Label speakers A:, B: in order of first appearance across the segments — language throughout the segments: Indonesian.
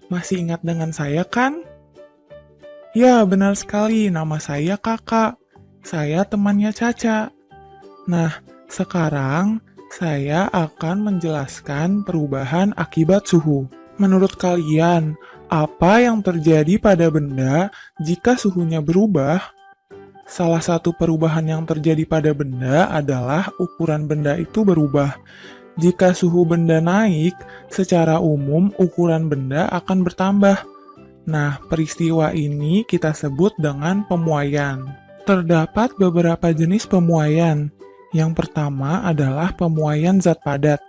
A: Masih ingat dengan saya kan? Ya, benar sekali, nama saya Kakak. Saya temannya Caca. Nah, sekarang saya akan menjelaskan perubahan akibat suhu. Menurut kalian, apa yang terjadi pada benda jika suhunya berubah? Salah satu perubahan yang terjadi pada benda adalah ukuran benda itu berubah. Jika suhu benda naik, secara umum ukuran benda akan bertambah. Nah, peristiwa ini kita sebut dengan pemuaian. Terdapat beberapa jenis pemuaian. Yang pertama adalah pemuaian zat padat.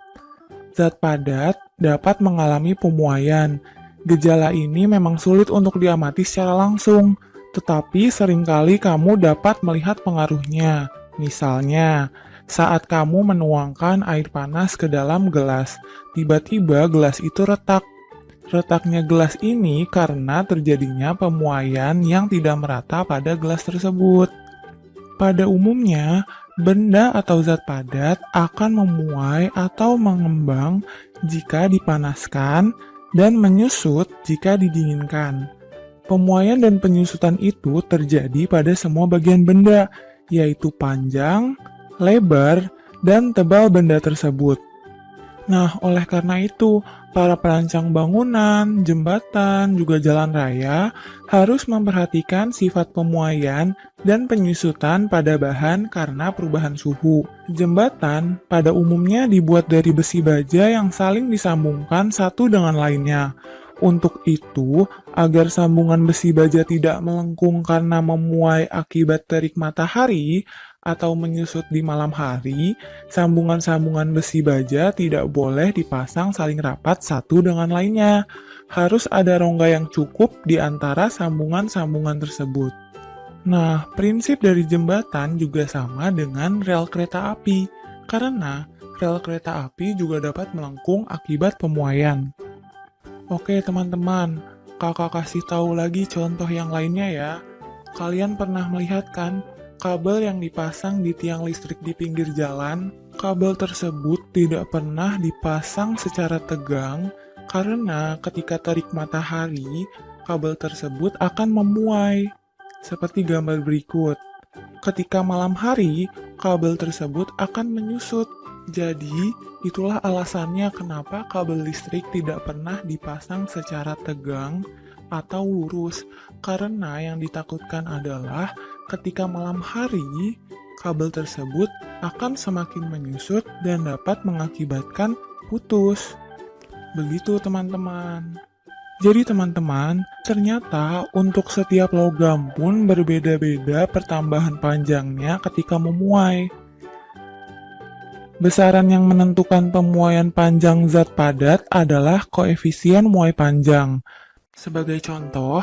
A: Zat padat dapat mengalami pemuaian. Gejala ini memang sulit untuk diamati secara langsung, tetapi seringkali kamu dapat melihat pengaruhnya. Misalnya, saat kamu menuangkan air panas ke dalam gelas, tiba-tiba gelas itu retak. Retaknya gelas ini karena terjadinya pemuaian yang tidak merata pada gelas tersebut. Pada umumnya, benda atau zat padat akan memuai atau mengembang jika dipanaskan dan menyusut jika didinginkan. Pemuaian dan penyusutan itu terjadi pada semua bagian benda, yaitu panjang, lebar, dan tebal benda tersebut. Nah, oleh karena itu, para perancang bangunan, jembatan, juga jalan raya harus memperhatikan sifat pemuaian dan penyusutan pada bahan karena perubahan suhu. Jembatan pada umumnya dibuat dari besi baja yang saling disambungkan satu dengan lainnya. Untuk itu, agar sambungan besi baja tidak melengkung karena memuai akibat terik matahari atau menyusut di malam hari, sambungan-sambungan besi baja tidak boleh dipasang saling rapat satu dengan lainnya. Harus ada rongga yang cukup di antara sambungan-sambungan tersebut. Nah, prinsip dari jembatan juga sama dengan rel kereta api, karena rel kereta api juga dapat melengkung akibat pemuaian. Oke teman-teman, kakak kasih tahu lagi contoh yang lainnya ya. Kalian pernah melihat kan kabel yang dipasang di tiang listrik di pinggir jalan? Kabel tersebut tidak pernah dipasang secara tegang karena ketika terik matahari, kabel tersebut akan memuai. Seperti gambar berikut. Ketika malam hari, kabel tersebut akan menyusut. Jadi, itulah alasannya kenapa kabel listrik tidak pernah dipasang secara tegang atau lurus, karena yang ditakutkan adalah ketika malam hari, kabel tersebut akan semakin menyusut dan dapat mengakibatkan putus. Begitu teman-teman. Jadi teman-teman, ternyata untuk setiap logam pun berbeda-beda pertambahan panjangnya ketika memuai. Besaran yang menentukan pemuaian panjang zat padat adalah koefisien muai panjang. Sebagai contoh,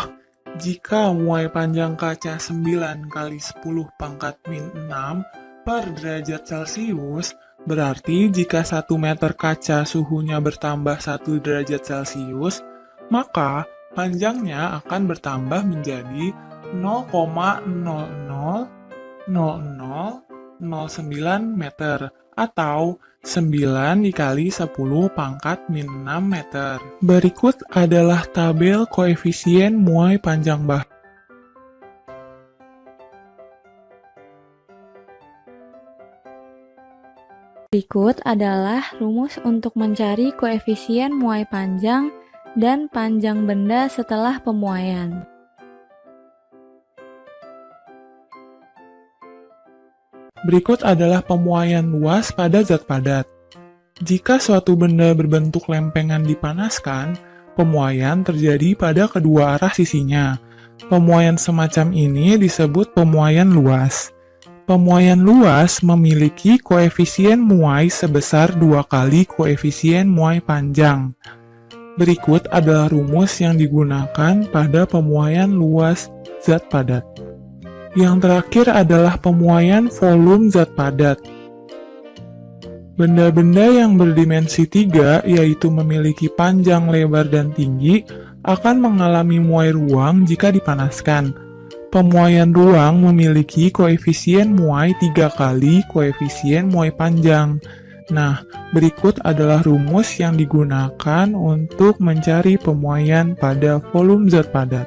A: jika muai panjang kaca 9 kali 10 pangkat min 6 per derajat Celcius, berarti jika 1 meter kaca suhunya bertambah 1 derajat Celcius, maka panjangnya akan bertambah menjadi 0,000009 meter atau 9 dikali 10 pangkat min 6 meter. Berikut adalah tabel koefisien muai panjang bahan.
B: Berikut adalah rumus untuk mencari koefisien muai panjang dan panjang benda setelah pemuaian.
A: Berikut adalah pemuaian luas pada zat padat. Jika suatu benda berbentuk lempengan dipanaskan, pemuaian terjadi pada kedua arah sisinya. Pemuaian semacam ini disebut pemuaian luas. Pemuaian luas memiliki koefisien muai sebesar 2 kali koefisien muai panjang. Berikut adalah rumus yang digunakan pada pemuaian luas zat padat. Yang terakhir adalah pemuaian volume zat padat. Benda-benda yang berdimensi 3, yaitu memiliki panjang, lebar, dan tinggi, akan mengalami muai ruang jika dipanaskan. Pemuaian ruang memiliki koefisien muai 3 kali koefisien muai panjang. Nah, berikut adalah rumus yang digunakan untuk mencari pemuaian pada volume zat padat.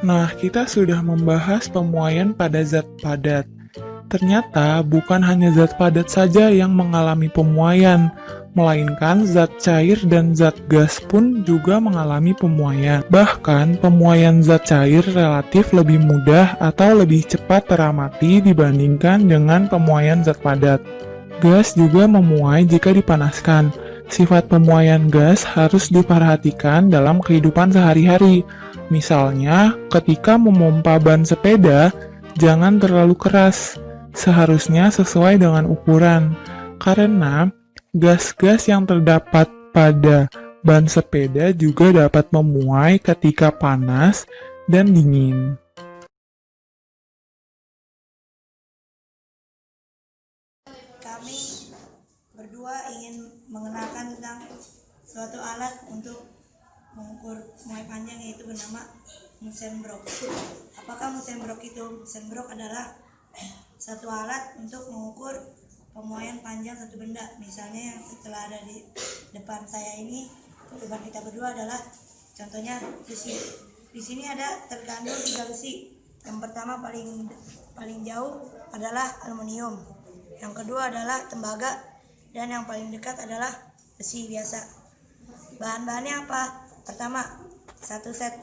A: Nah, kita sudah membahas pemuaian pada zat padat. Ternyata bukan hanya zat padat saja yang mengalami pemuaian, melainkan zat cair dan zat gas pun juga mengalami pemuaian. Bahkan, pemuaian zat cair relatif lebih mudah atau lebih cepat teramati dibandingkan dengan pemuaian zat padat. Gas juga memuai jika dipanaskan. Sifat pemuaian gas harus diperhatikan dalam kehidupan sehari-hari. Misalnya, ketika memompa ban sepeda, jangan terlalu keras. Seharusnya sesuai dengan ukuran, karena gas-gas yang terdapat pada ban sepeda juga dapat memuai ketika panas dan dingin.
C: Kami berdua ingin mengenalkan tentang suatu alat untuk mengukur muai panjang, yaitu bernama Munsenbrock. Apakah Munsenbrock itu? Munsenbrock adalah satu alat untuk mengukur pemuaian panjang satu benda. Misalnya yang setelah ada di depan saya ini, depan kita berdua adalah contohnya besi. Di sini ada terkandung 3 besi. Yang pertama paling jauh adalah aluminium. Yang kedua adalah tembaga, dan yang paling dekat adalah besi biasa. Bahan-bahannya apa? Pertama, satu set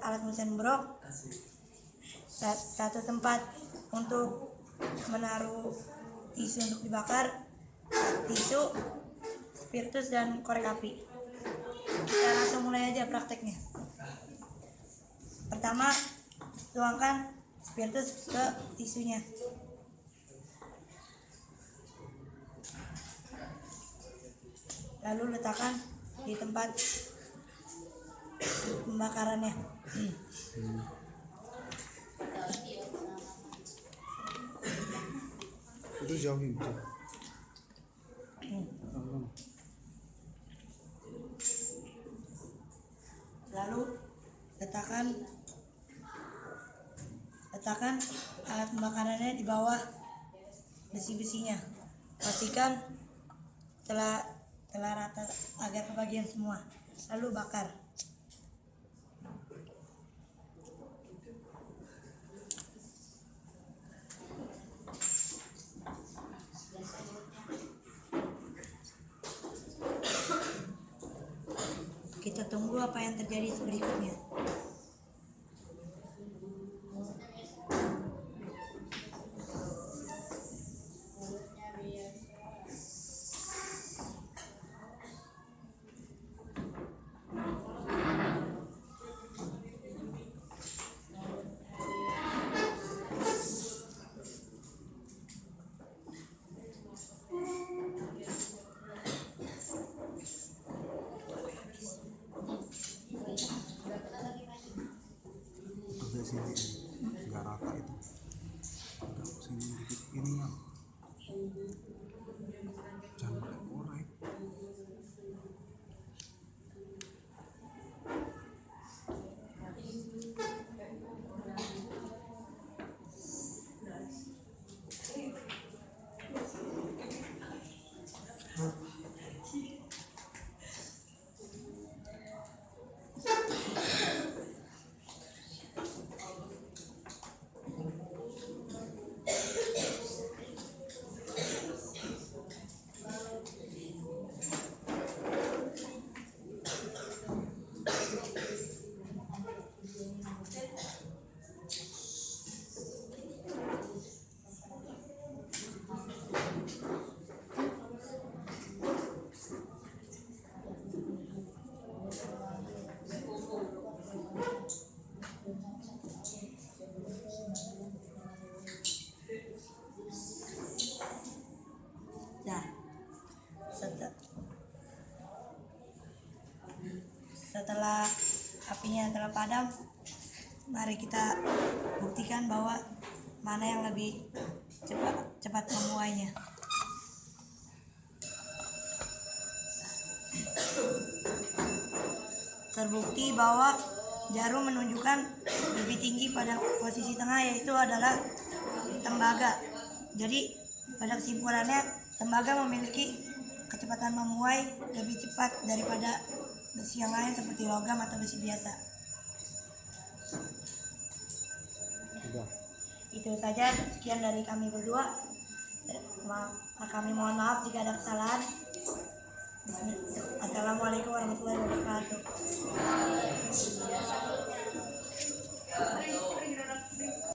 C: alat Munsenbrock, satu tempat untuk menaruh tisu untuk dibakar, tisu, spiritus, dan korek api. Kita langsung mulai aja prakteknya. Pertama, tuangkan spiritus ke tisunya. Lalu letakkan di tempat pembakarannya.
D: Itu jauhin itu.
C: Lalu letakkan alat pembakarannya di bawah besi-besinya. Pastikan telah rata agar kebagian semua. Lalu bakar. Kita tunggu apa yang terjadi berikutnya.
D: Agak sini, nggak rata itu. Agak sini dikit ini ya. Jangan pakai korek. Nah, setelah apinya telah padam, mari kita buktikan bahwa mana yang lebih cepat memuainya. Terbukti bahwa jarum menunjukkan lebih tinggi pada posisi tengah, yaitu adalah tembaga. Jadi
C: Pada kesimpulannya, tembaga memiliki kecepatan memuai lebih cepat daripada besi yang lain seperti logam atau besi biasa.
D: Sudah.
C: Itu saja, sekian dari kami berdua. Kami mohon maaf jika ada kesalahan. Assalamualaikum warahmatullahi wabarakatuh.